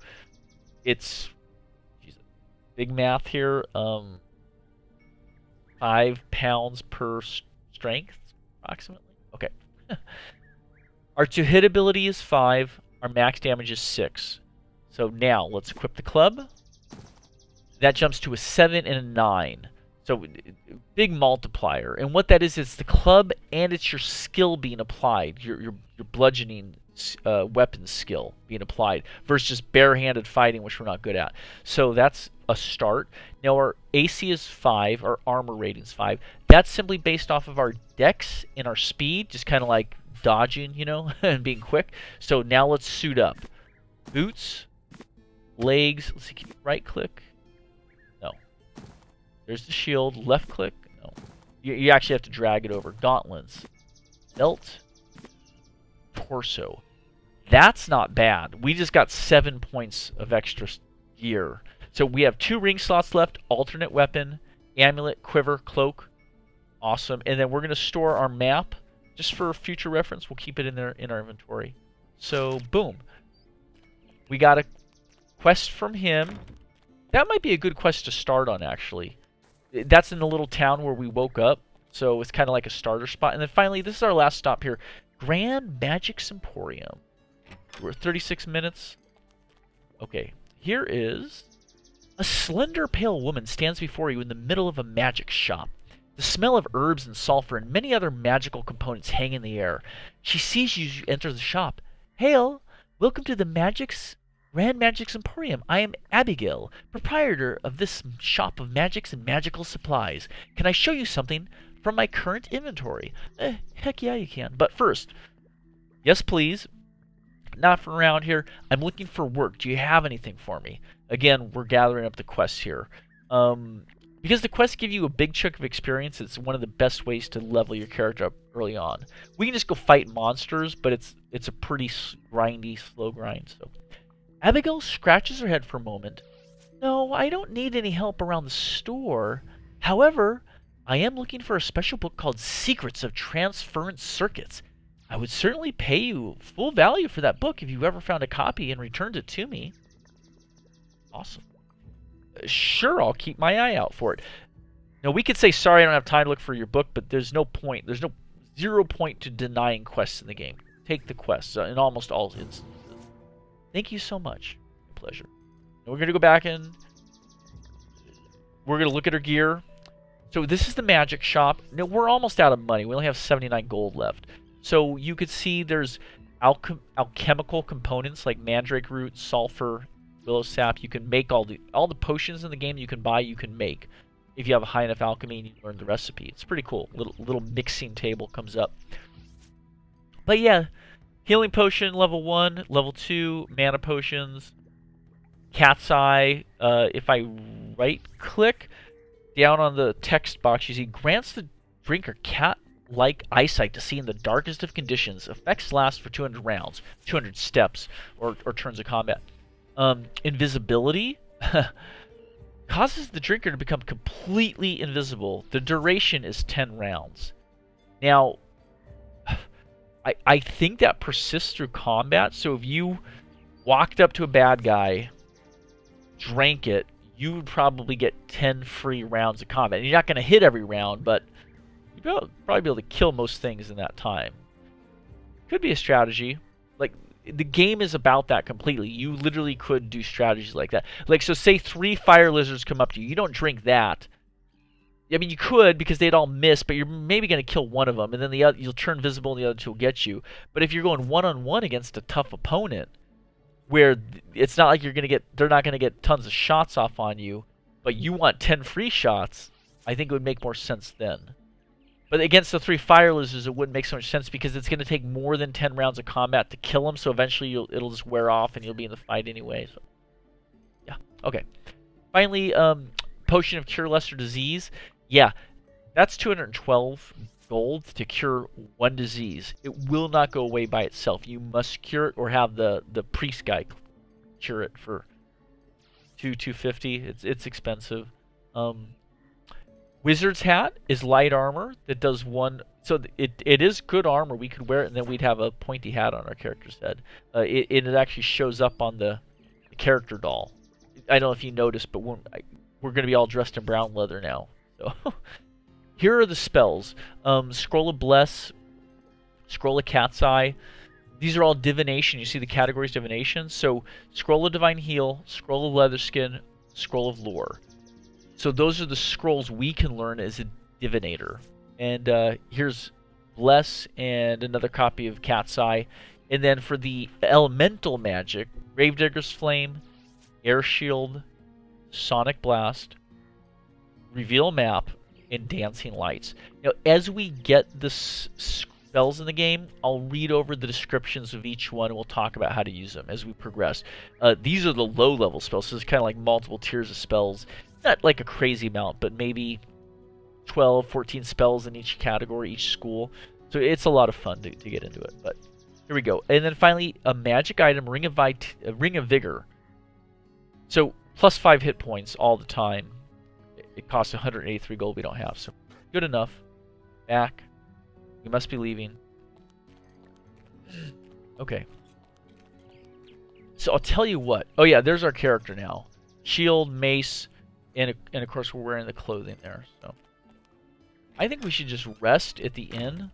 it's big math here. 5 pounds per strength, approximately. Okay. Our to-hit ability is 5. Our max damage is 6. So now, let's equip the club. That jumps to a 7 and a 9. So, big multiplier. And what that is, it's the club and it's your skill being applied. Your bludgeoning weapon skill being applied versus just barehanded fighting, which we're not good at. So that's a start. Now our AC is 5, our armor rating is 5. That's simply based off of our dex and our speed, just kind of like dodging, you know, and being quick. So now let's suit up. Boots, legs, let's see, can you right click? No. There's the shield, left click? No. You actually have to drag it over. Gauntlets, belt, torso. That's not bad. We just got 7 points of extra gear. So we have 2 ring slots left, alternate weapon, amulet, quiver, cloak. Awesome. And then we're going to store our map just for future reference. We'll keep it in there in our inventory. So boom. We got a quest from him. That might be a good quest to start on, actually. That's in the little town where we woke up. So it's kind of like a starter spot. And then finally, this is our last stop here. Grand Magic's Emporium. We're 36 minutes. Okay, here is... A slender, pale woman stands before you in the middle of a magic shop. The smell of herbs and sulfur and many other magical components hang in the air. She sees you as you enter the shop. Hail! Welcome to the Grand Magic's Emporium. I am Abigail, proprietor of this shop of magics and magical supplies. Can I show you something from my current inventory? Heck yeah, you can. But first, yes please. Not from around here. I'm looking for work. Do you have anything for me? Again, we're gathering up the quests here. Because the quests give you a big chunk of experience, it's one of the best ways to level your character up early on. We can just go fight monsters, but it's a pretty grindy, slow grind. So, Abigail scratches her head for a moment. No, I don't need any help around the store. However, I am looking for a special book called Secrets of Transference Circuits. I would certainly pay you full value for that book if you ever found a copy and returned it to me. Awesome. Sure, I'll keep my eye out for it. Now, we could say, sorry, I don't have time to look for your book, but there's no point. There's no 0 point to denying quests in the game. Take the quests in almost all instances. Thank you so much. My pleasure. Now, we're going to go back in. We're going to look at our gear. So this is the magic shop. Now, we're almost out of money. We only have 79 gold left. So you could see there's alchemical components like mandrake root, sulfur, willow sap. You can make all the potions in the game you can buy, you can make. If you have a high enough alchemy and you learn the recipe. It's pretty cool. Little mixing table comes up. But yeah, healing potion level 1, level 2, mana potions, cat's eye. If I right click down on the text box, you see grants the drinker cat-like eyesight to see in the darkest of conditions. Effects last for 200 rounds, 200 steps, or turns of combat. Invisibility causes the drinker to become completely invisible. The duration is 10 rounds. Now, I think that persists through combat, so if you walked up to a bad guy, drank it, you would probably get 10 free rounds of combat. And you're not going to hit every round, but you'd probably be able to kill most things in that time. Could be a strategy. Like, the game is about that completely. You literally could do strategies like that. Like, so say 3 fire lizards come up to you. You don't drink that. I mean, you could because they'd all miss, but you're maybe going to kill one of them, and then the other, you'll turn visible, and the other 2 will get you. But if you're going one-on-one against a tough opponent, where it's not like they're not going to get tons of shots off on you, but you want 10 free shots, I think it would make more sense then. But against the 3 fire lizards, it wouldn't make so much sense because it's going to take more than 10 rounds of combat to kill them, so eventually it'll just wear off and you'll be in the fight anyway. So, yeah, okay. Finally, Potion of Cure Lesser Disease. Yeah, that's 212 gold to cure one disease. It will not go away by itself. You must cure it or have the priest guy cure it for 250. It's expensive. Wizard's Hat is light armor that does one. So it is good armor. We could wear it and then we'd have a pointy hat on our character's head. It actually shows up on the character doll. I don't know if you noticed, but we're going to be all dressed in brown leather now. So here are the spells. Scroll of Bless, Scroll of Cat's Eye. These are all divination. You see the categories divination. So Scroll of Divine Heal, Scroll of Leatherskin, Scroll of Lore. So those are the scrolls we can learn as a divinator. And here's Bless and another copy of Cat's Eye. And then for the elemental magic, Gravedigger's Flame, Air Shield, Sonic Blast, Reveal Map, and Dancing Lights. Now, as we get the spells in the game, I'll read over the descriptions of each one and we'll talk about how to use them as we progress. These are the low-level spells, so it's kind of like multiple tiers of spells. Not like a crazy amount, but maybe 12, 14 spells in each category, each school. So it's a lot of fun to get into it. But here we go. And then finally, a magic item, Ring of Vigor. So plus 5 hit points all the time. It costs 183 gold we don't have. So good enough. Back. We must be leaving. Okay. So I'll tell you what. Oh yeah, there's our character now. Shield, mace, and of course we're wearing the clothing there. So I think we should just rest at the inn.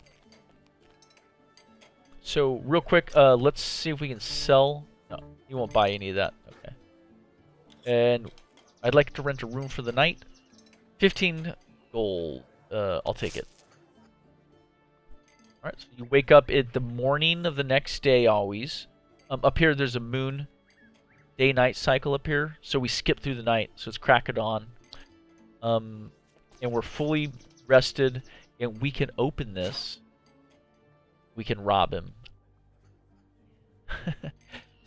So real quick, let's see if we can sell. No, you won't buy any of that. Okay. And I'd like to rent a room for the night. 15 gold. I'll take it. All right. So you wake up at the morning of the next day always. Up here there's a moon day-night cycle up here, so we skip through the night, so it's crack of dawn. And we're fully rested, and we can open this. We can rob him.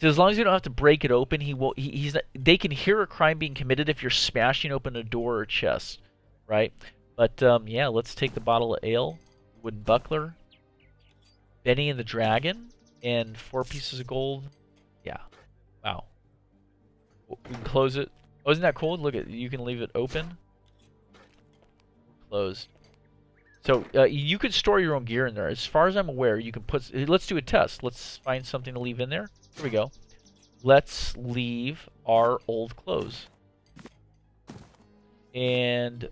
So as long as you don't have to break it open, he's not, they can hear a crime being committed if you're smashing open a door or chest, right? But yeah, let's take the bottle of ale, wooden buckler, Benny and the Dragon, and 4 pieces of gold. Yeah, wow. We can close it. Oh, isn't that cool? Look at, you can leave it open. Closed. So you could store your own gear in there. As far as I'm aware, you can put. Let's do a test. Let's find something to leave in there. Here we go. Let's leave our old clothes. And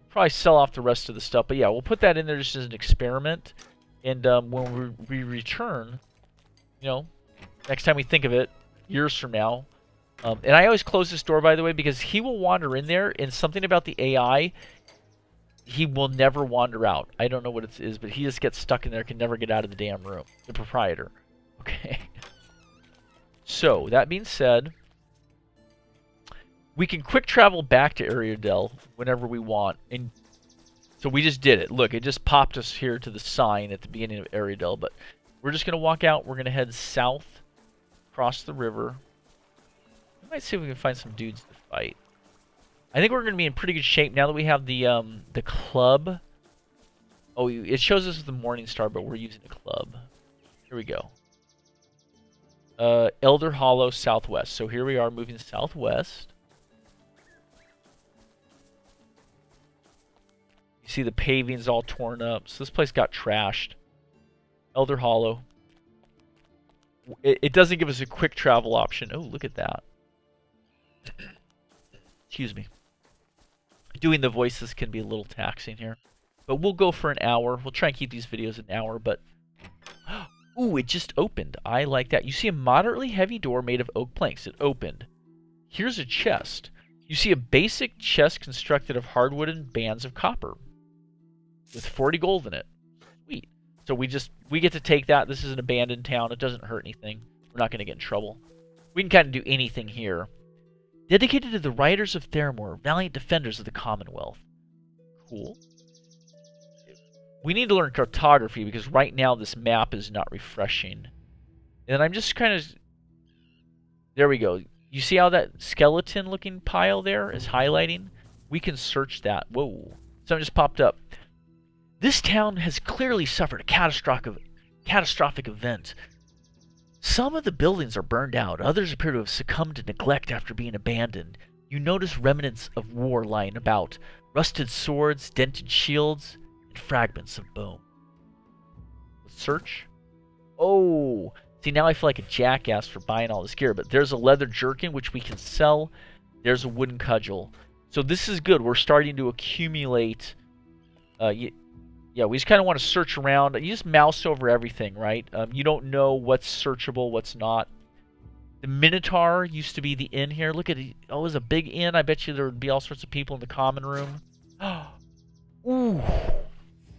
probably sell off the rest of the stuff. But yeah, we'll put that in there just as an experiment. And when we return, you know, next time we think of it, years from now. And I always close this door, by the way, because he will wander in there, and something about the AI, he will never wander out. I don't know what it is, but he just gets stuck in there, can never get out of the damn room. The proprietor. Okay. So, that being said, we can quick travel back to Ariadel whenever we want. And so we just did it. Look, it just popped us here to the sign at the beginning of Ariadel, but we're just going to walk out. We're going to head south, across the river. We might see if we can find some dudes to fight. I think we're going to be in pretty good shape now that we have the club. Oh, it shows us the Morning Star, but we're using the club. Here we go. Elder Hollow southwest. So here we are moving southwest. You see the paving's all torn up. So this place got trashed. Elder Hollow. It doesn't give us a quick travel option. Oh, look at that. Excuse me. Doing the voices can be a little taxing here. But we'll go for an hour. We'll try and keep these videos an hour, but... Ooh, it just opened. I like that. You see a moderately heavy door made of oak planks. It opened. Here's a chest. You see a basic chest constructed of hardwood and bands of copper. With 40 gold in it. Sweet. So we get to take that. This is an abandoned town. It doesn't hurt anything. We're not going to get in trouble. We can kind of do anything here. Dedicated to the riders of Theramore, valiant defenders of the Commonwealth. Cool. We need to learn cartography because right now this map is not refreshing. And I'm just kind of... There we go. You see how that skeleton-looking pile there is highlighting? We can search that. Whoa. Something just popped up. This town has clearly suffered a catastrophic event. Some of the buildings are burned out. Others appear to have succumbed to neglect after being abandoned. You notice remnants of war lying about. Rusted swords, dented shields, and fragments of bone. Let's search. Oh! See, now I feel like a jackass for buying all this gear. But there's a leather jerkin, which we can sell. There's a wooden cudgel. So this is good. We're starting to accumulate... Yeah, we just kind of want to search around. You just mouse over everything, right? You don't know what's searchable, what's not. The Minotaur used to be the inn here. Look at it. Oh, it was a big inn. I bet you there would be all sorts of people in the common room. Ooh.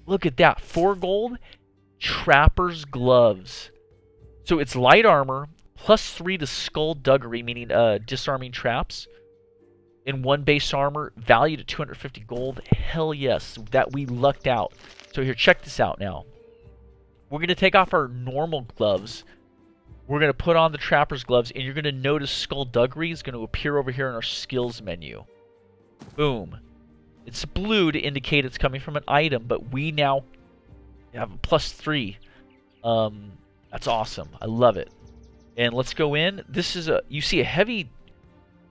Look at that. 4 gold. Trapper's gloves. So it's light armor, +3 to skullduggery, meaning disarming traps. In 1 base armor, valued at 250 gold. Hell yes, that we lucked out. So here, check this out now. We're going to take off our normal gloves. We're going to put on the trapper's gloves, and you're going to notice skullduggery is going to appear over here in our skills menu. Boom. It's blue to indicate it's coming from an item, but we now have a +3. That's awesome. I love it. And let's go in. This is you see a heavy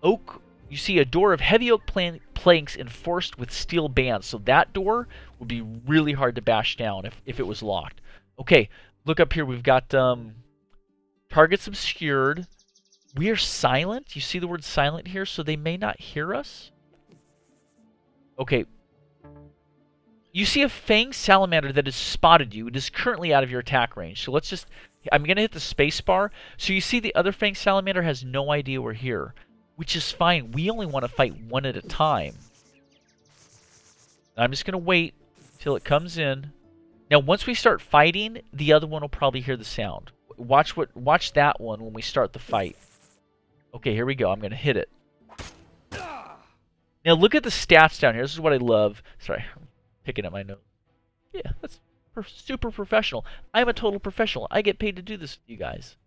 oak. You see a door of heavy oak planks enforced with steel bands. So that door would be really hard to bash down if it was locked. Okay, look up here. We've got targets obscured. We are silent. You see the word silent here, so they may not hear us. Okay. You see a fanged salamander that has spotted you. It is currently out of your attack range. So let's just... I'm going to hit the space bar. So you see the other fanged salamander has no idea we're here. Which is fine. We only want to fight one at a time. I'm just going to wait till it comes in. Now, once we start fighting, the other one will probably hear the sound. Watch that one when we start the fight. Okay, here we go. I'm going to hit it. Now, look at the stats down here. This is what I love. Sorry, I'm picking up my note. Yeah, that's super professional. I'm a total professional. I get paid to do this with you guys.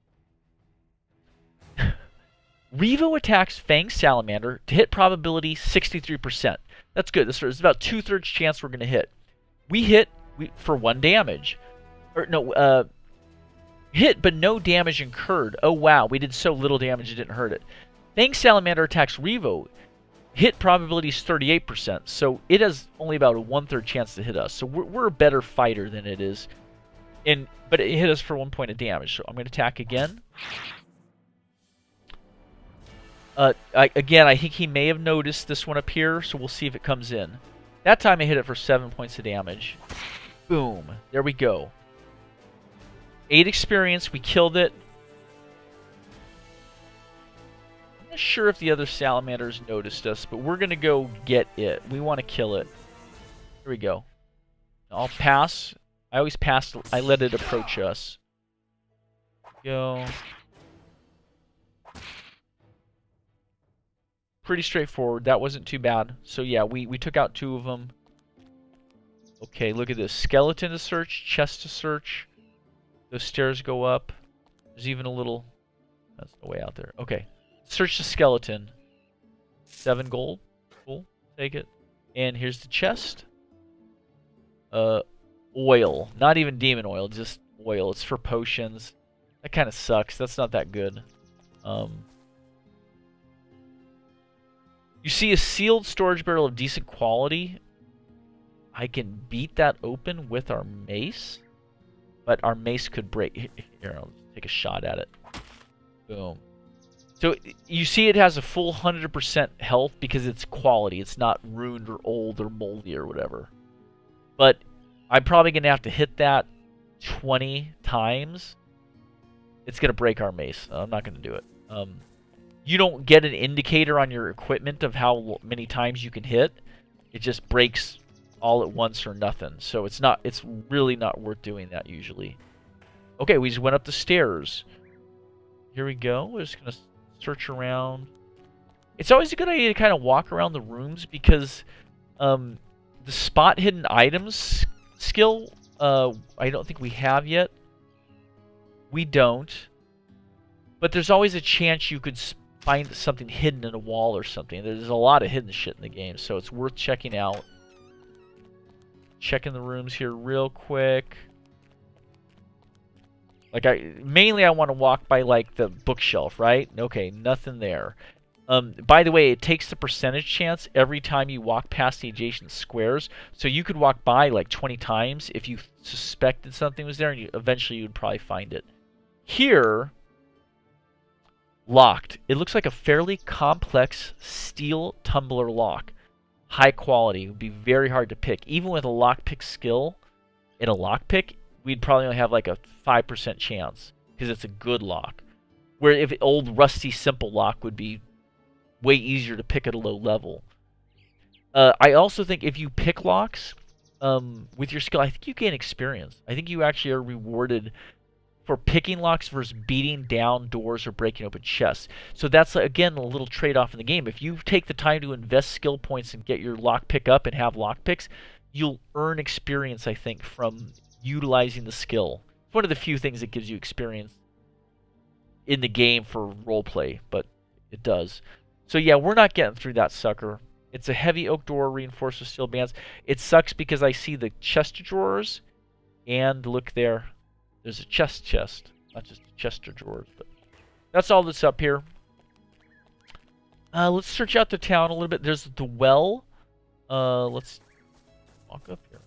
Revo attacks Fang Salamander to hit probability 63%. That's good. There's about 2/3 chance we're going to hit. We hit for 1 damage. Or no, hit but no damage incurred. Oh wow, we did so little damage it didn't hurt it. Fang Salamander attacks Revo. Hit probability is 38%. So it has only about a 1/3 chance to hit us. So we're a better fighter than it is. But it hit us for 1 point of damage. So I'm going to attack again. Again, I think he may have noticed this one up here, so we'll see if it comes in. That time I hit it for 7 points of damage. Boom. There we go. 8 experience. We killed it. I'm not sure if the other salamanders noticed us, but we're going to go get it. We want to kill it. Here we go. I'll pass. I always pass. I let it approach us. Go. Pretty straightforward. That wasn't too bad. So yeah, we took out 2 of them. Okay, look at this. Skeleton to search, chest to search. Those stairs go up. There's even a little... That's no way out there. Okay. Search the skeleton. 7 gold. Cool. Take it. And here's the chest. Oil. Not even demon oil, just oil. It's for potions. That kind of sucks. That's not that good. You see a sealed storage barrel of decent quality. I can beat that open with our mace. But our mace could break. Here, I'll take a shot at it. Boom. So you see it has a full 100% health because it's quality. It's not ruined or old or moldy or whatever. But I'm probably going to have to hit that 20 times. It's going to break our mace. I'm not going to do it. You don't get an indicator on your equipment of how many times you can hit. It just breaks all at once or nothing. So it's really not worth doing that usually. Okay, we just went up the stairs. Here we go. We're just going to search around. It's always a good idea to kind of walk around the rooms because the spot hidden items skill, I don't think we have yet. We don't. But there's always a chance you could find something hidden in a wall or something. There's a lot of hidden shit in the game, so it's worth checking out. Checking the rooms here real quick. Like mainly I want to walk by like the bookshelf, right? Okay, nothing there. By the way, it takes the percentage chance every time you walk past the adjacent squares. So you could walk by like 20 times if you suspected something was there, and eventually you would probably find it. Here, locked. It looks like a fairly complex steel tumbler lock. High quality. It would be very hard to pick. Even with a lockpick skill in a lockpick, we'd probably only have like a 5% chance because it's a good lock. Where if old rusty simple lock would be way easier to pick at a low level. I also think if you pick locks with your skill, I think you gain experience. I think you actually are rewarded for picking locks versus beating down doors or breaking open chests. So that's, again, a little trade-off in the game. If you take the time to invest skill points and get your lock pick up and have lock picks, you'll earn experience, I think, from utilizing the skill. It's one of the few things that gives you experience in the game for roleplay, but it does. So yeah, we're not getting through that sucker. It's a heavy oak door reinforced with steel bands. It sucks because I see the chest of drawers, and look there. There's a chest, not just a chest of drawers, but that's all that's up here. Let's search out the town a little bit. There's the well. Let's walk up here.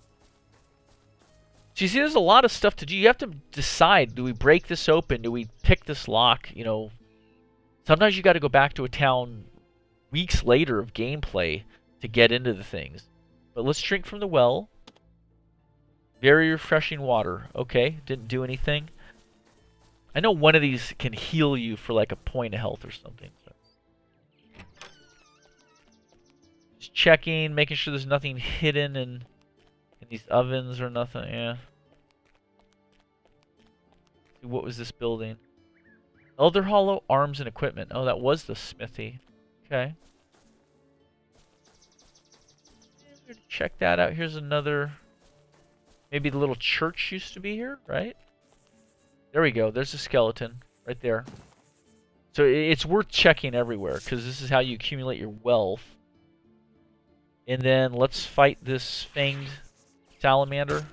So you see, there's a lot of stuff to do. You have to decide: do we break this open? Do we pick this lock? You know, sometimes you got to go back to a town weeks later of gameplay to get into the things. But let's drink from the well. Very refreshing water. Okay, didn't do anything. I know one of these can heal you for like a point of health or something. So. Just checking, making sure there's nothing hidden in these ovens or nothing. Yeah. What was this building? Elder Hollow Arms and Equipment. Oh, that was the smithy. Okay. Check that out. Here's another... Maybe the little church used to be here, right? There we go. There's a skeleton right there. So it's worth checking everywhere, because this is how you accumulate your wealth. And then let's fight this fanged salamander.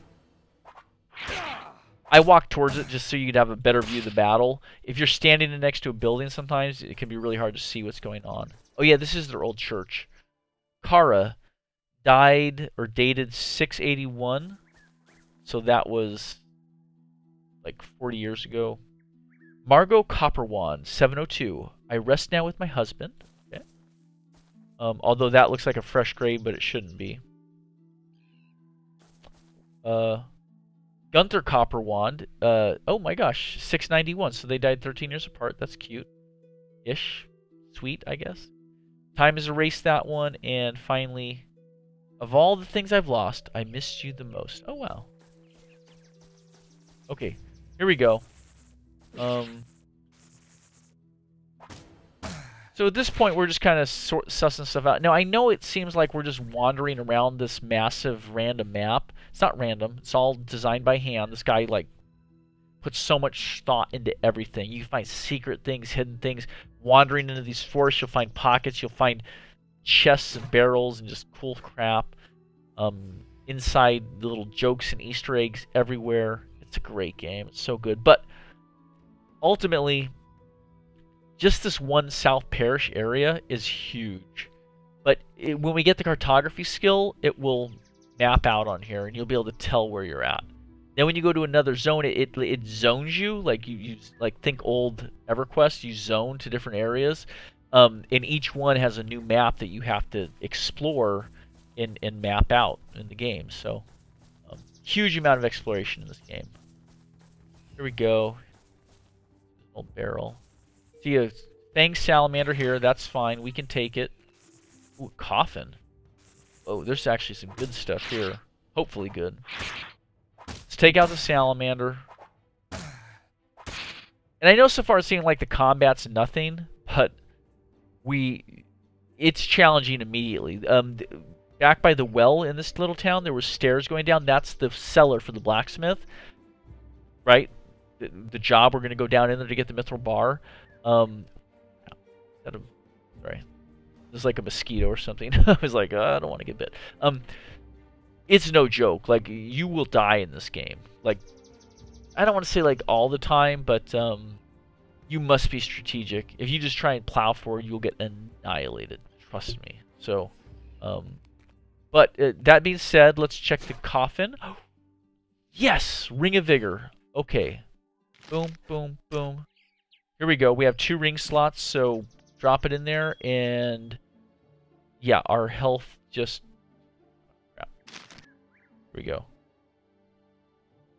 I walked towards it just so you'd have a better view of the battle. If you're standing next to a building sometimes, it can be really hard to see what's going on. Oh yeah, this is their old church. Kara died or dated 681. So that was like 40 years ago. Margot Copperwand, 702. I rest now with my husband. Okay. Although that looks like a fresh grave, but it shouldn't be. Gunther Copperwand. Oh my gosh, 691. So they died 13 years apart. That's cute-ish. Sweet, I guess. Time has erased that one. And finally, of all the things I've lost, I missed you the most. Oh wow. Okay, here we go. So at this point, we're just kind of sussing stuff out. Now, I know it seems like we're just wandering around this massive random map. It's not random. It's all designed by hand. This guy, like, puts so much thought into everything. You find secret things, hidden things. Wandering into these forests, you'll find pockets. You'll find chests and barrels and just cool crap. Inside, the little jokes and Easter eggs everywhere. It's a great game. It's so good. But ultimately, just this one South Parish area is huge. But when we get the cartography skill, it will map out on here, and you'll be able to tell where you're at. Then when you go to another zone, it zones you. Like you like think old EverQuest, you zone to different areas. And each one has a new map that you have to explore and map out in the game. So huge amount of exploration in this game. Here we go. Old barrel. See a fang salamander here. That's fine. We can take it. Ooh, a coffin. Oh, there's actually some good stuff here. Hopefully good. Let's take out the salamander. And I know so far it seems like the combat's nothing, but it's challenging immediately. Back by the well in this little town, there were stairs going down. That's the cellar for the blacksmith, right? The job we're going to go down in there to get the mithril bar. Sorry. There's like a mosquito or something. I was like, I don't want to get bit. It's no joke. Like, you will die in this game. Like, I don't want to say like all the time, but you must be strategic. If you just try and plow forward, you'll get annihilated. Trust me. So, but that being said, let's check the coffin. Yes, Ring of Vigor. Okay. Boom, boom, boom. Here we go. We have 2 ring slots, so drop it in there, and yeah, our health just... Crap. Here we go.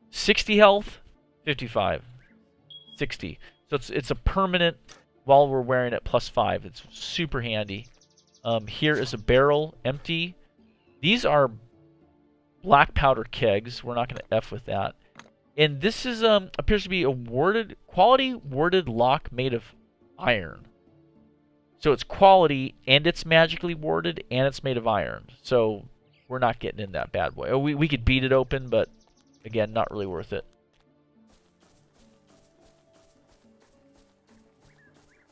60 health, 55. 60. So it's a permanent while we're wearing it +5. It's super handy. Here is a barrel, empty. These are black powder kegs. We're not going to F with that. And this is appears to be a quality warded lock made of iron. So it's quality, and it's magically warded, and it's made of iron. So we're not getting in that bad boy. Oh, we could beat it open, but again, not really worth it.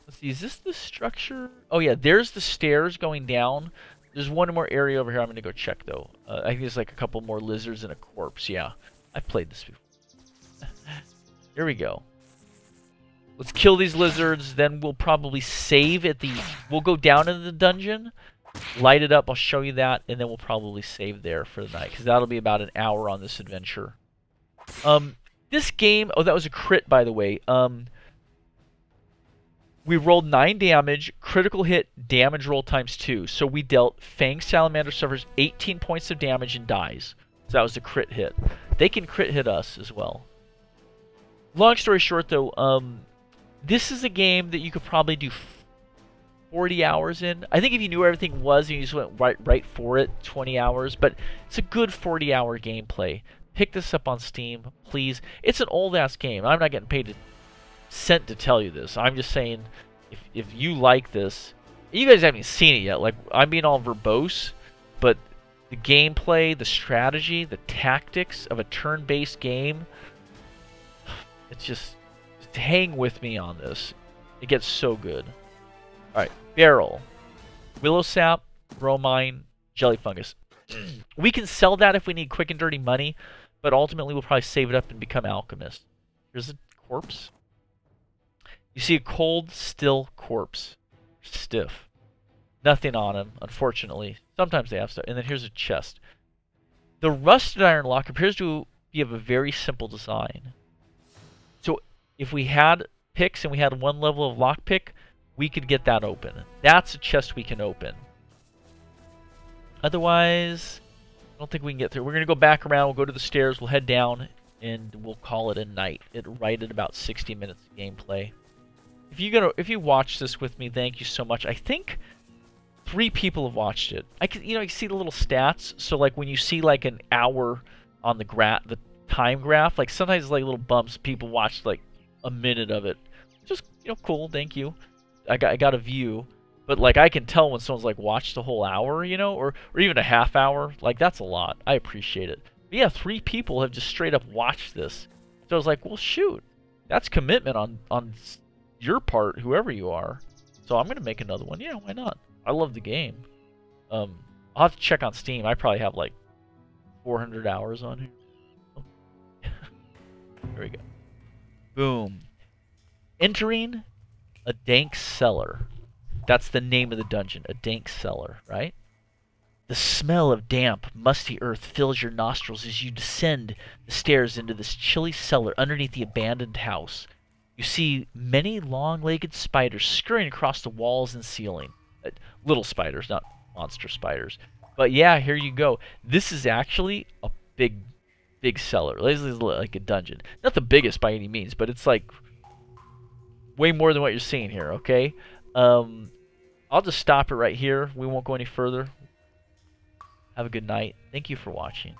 Let's see, is this the structure? Oh yeah, there's the stairs going down. There's one more area over here I'm going to go check, though. I think there's like a couple more lizards and a corpse. Yeah, I've played this before. Here we go. Let's kill these lizards, then we'll probably save at the... We'll go down into the dungeon, light it up, I'll show you that, and then we'll probably save there for the night, because that'll be about an hour on this adventure. This game... Oh, that was a crit, by the way. We rolled 9 damage, critical hit, damage roll ×2. So we dealt Fang Salamander suffers 18 points of damage and dies. So that was a crit hit. They can crit hit us as well. Long story short, though, this is a game that you could probably do 40 hours in. I think if you knew where everything was and you just went right for it, 20 hours. But it's a good 40-hour gameplay. Pick this up on Steam, please. It's an old-ass game. I'm not getting paid a cent to tell you this. I'm just saying, if you like this, you guys haven't seen it yet. Like, I'm being all verbose, but the gameplay, the strategy, the tactics of a turn-based game, it's just hang with me on this. It gets so good. Alright, barrel. Willow sap, bromine, jelly fungus. We can sell that if we need quick and dirty money, but ultimately we'll probably save it up and become alchemists. Here's a corpse. You see a cold, still corpse. Stiff. Nothing on him, unfortunately. Sometimes they have stuff. And then here's a chest. The rusted iron lock appears to be of a very simple design. So if we had picks and we had 1 level of lockpick, we could get that open. That's a chest we can open. Otherwise, I don't think we can get through. We're going to go back around. We'll go to the stairs. We'll head down, and we'll call it a night. Right at about 60 minutes of gameplay. If you watch this with me, thank you so much. I think 3 people have watched it. I can, you see the little stats. So like when you see like an hour on the time graph, like sometimes like little bumps. People watch like a minute of it. Just cool. Thank you. I got a view. But like I can tell when someone's like watched the whole hour, or even a half hour. Like that's a lot. I appreciate it. But yeah, 3 people have just straight up watched this. So I was like, well, shoot, that's commitment on your part, whoever you are. So I'm gonna make another one. Yeah, why not? I love the game. I'll have to check on Steam. I probably have like 400 hours on here. Here we go. Boom. Entering a dank cellar. That's the name of the dungeon, a dank cellar, right? The smell of damp, musty earth fills your nostrils as you descend the stairs into this chilly cellar underneath the abandoned house. You see many long-legged spiders scurrying across the walls and ceiling. Little spiders, not monster spiders. But yeah, here you go. This is actually a big cellar. This is like a dungeon. Not the biggest by any means, but it's like way more than what you're seeing here, okay? I'll just stop it right here. We won't go any further. Have a good night. Thank you for watching.